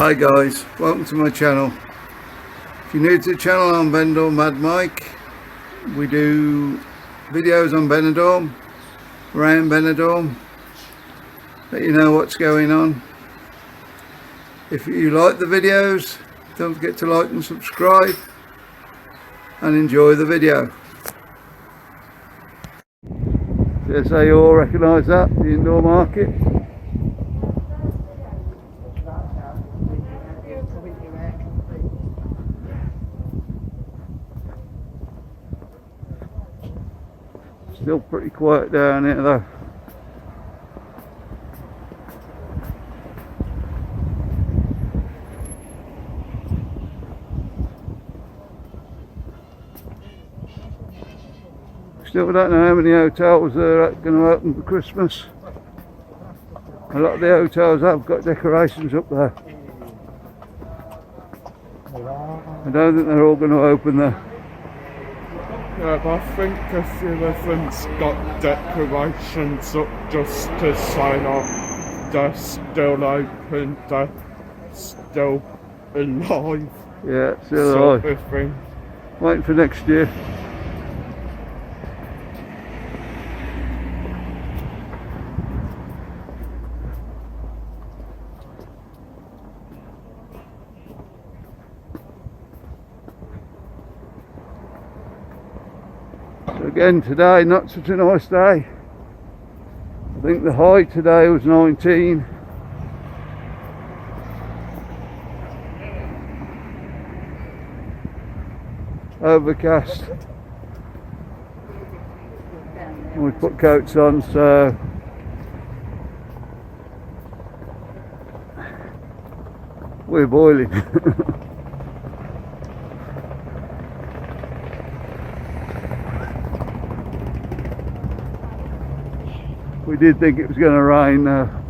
Hi guys, welcome to my channel. If you're new to the channel, I'm Benidorm Mad Mike. We do videos on Benidorm, around Benidorm, let you know what's going on. If you like the videos, don't forget to like and subscribe and enjoy the video. Yes, so you all recognise that, the indoor market. Still pretty quiet down here though. Still don't know how many hotels are going to open for Christmas. A lot of the hotels have got decorations up there. I don't think they're all going to open there. Yeah, but I think a few of them's got decorations up just to sign off they're still open, they're still alive. Yeah, still alive. Sort of thing. Waiting for next year. So again today, not such a nice day. I think the high today was 19. Overcast. And we put coats on, so we're boiling. We did think it was going to rain now.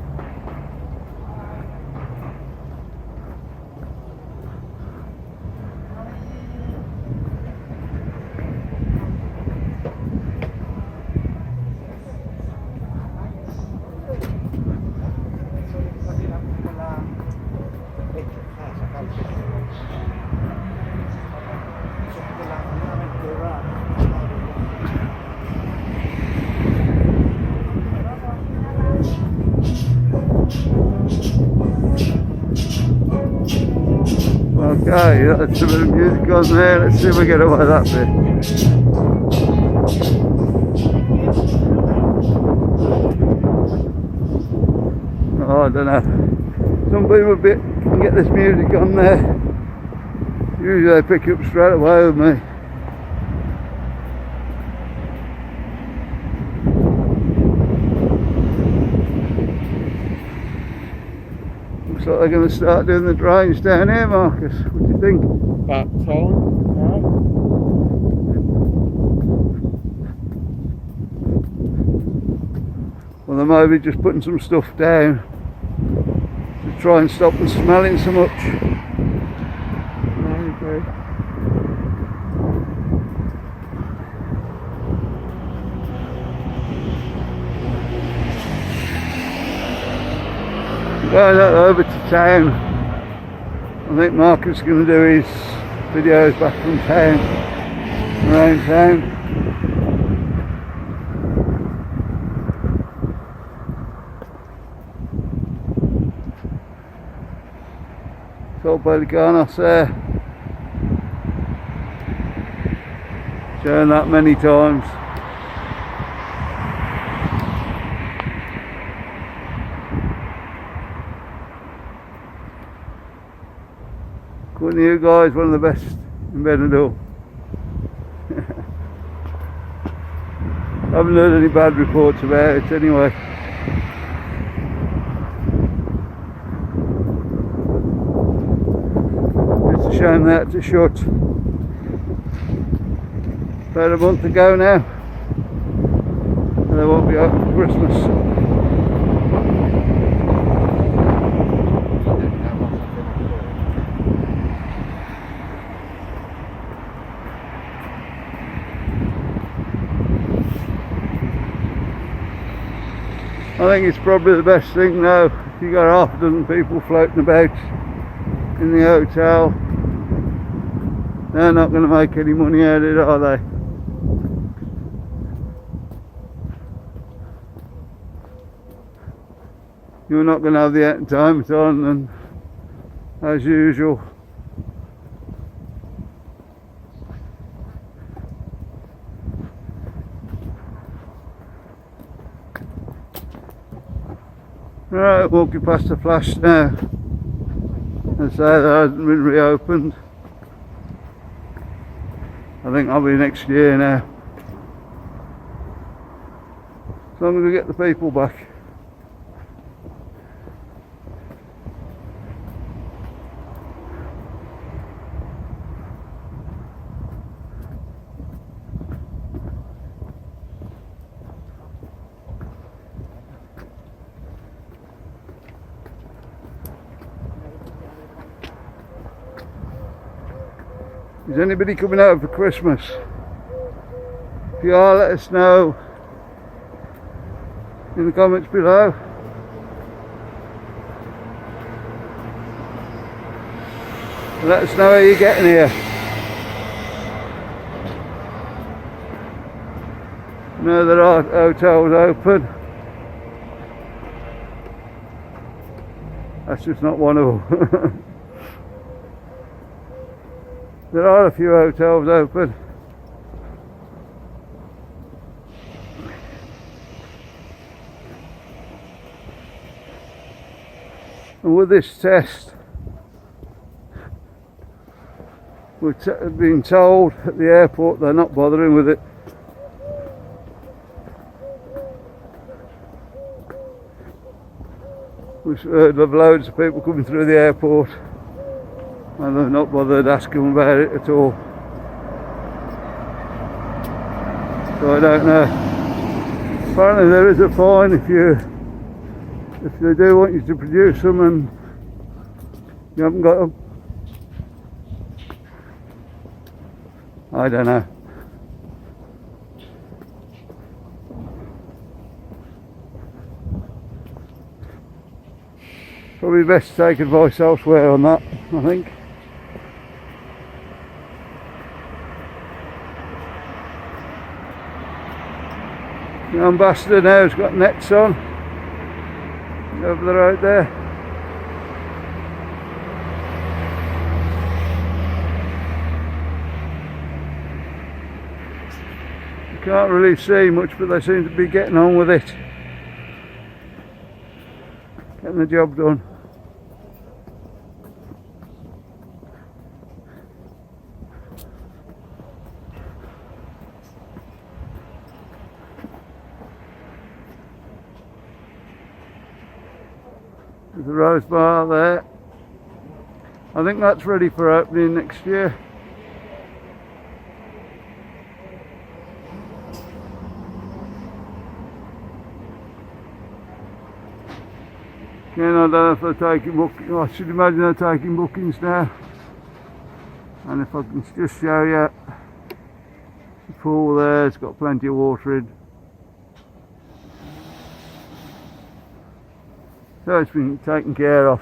Okay, that's a bit of music on there. Let's see if we get away that bit. Oh, I don't know. Some people can get this music on there. Usually they pick it up straight away with me. Looks like they're going to start doing the drains down here, Marcus. What do you think? That time, yeah. Well, they may be just putting some stuff down to try and stop them smelling so much. Maybe. Going over to town. I think Marcus is going to do his videos back from town, around town. Told by the Garnos there. Shown that many times. According to you guys, one of the best in Benidorm. I haven't heard any bad reports about it anyway. It's a shame that to shut. About a month ago now. And they won't be open for Christmas. I think it's probably the best thing now. If you got half a dozen people floating about in the hotel, they're not going to make any money out of it, are they? You're not going to have the entertainment on, and as usual. Right, walking past the flash now, and say that hasn't been reopened. I think I'll be next year now, so I'm going to get the people back. Is anybody coming out for Christmas? If you are, let us know in the comments below. Let us know how you're getting here. No, there are hotels open. That's just not one of them. There are a few hotels open. And with this test, we're being told at the airport they're not bothering with it. We've heard of loads of people coming through the airport, and they've not bothered asking about it at all. So I don't know. Apparently there is a fine if they do want you to produce them and you haven't got them. I don't know. Probably best to take advice elsewhere on that, I think. The ambassador now has got nets on over the road there. You can't really see much, but they seem to be getting on with it, getting the job done. There's a Rose Bar there. I think that's ready for opening next year. Again, I don't know if they're taking bookings. I should imagine they're taking bookings now. And if I can just show you the pool there, it's got plenty of water in. So it's been taken care of.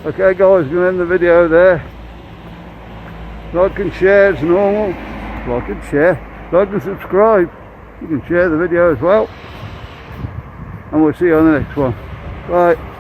Okay guys, going to end the video there. Like and share as normal. Like and share. Like and subscribe. You can share the video as well. And we'll see you on the next one. Bye.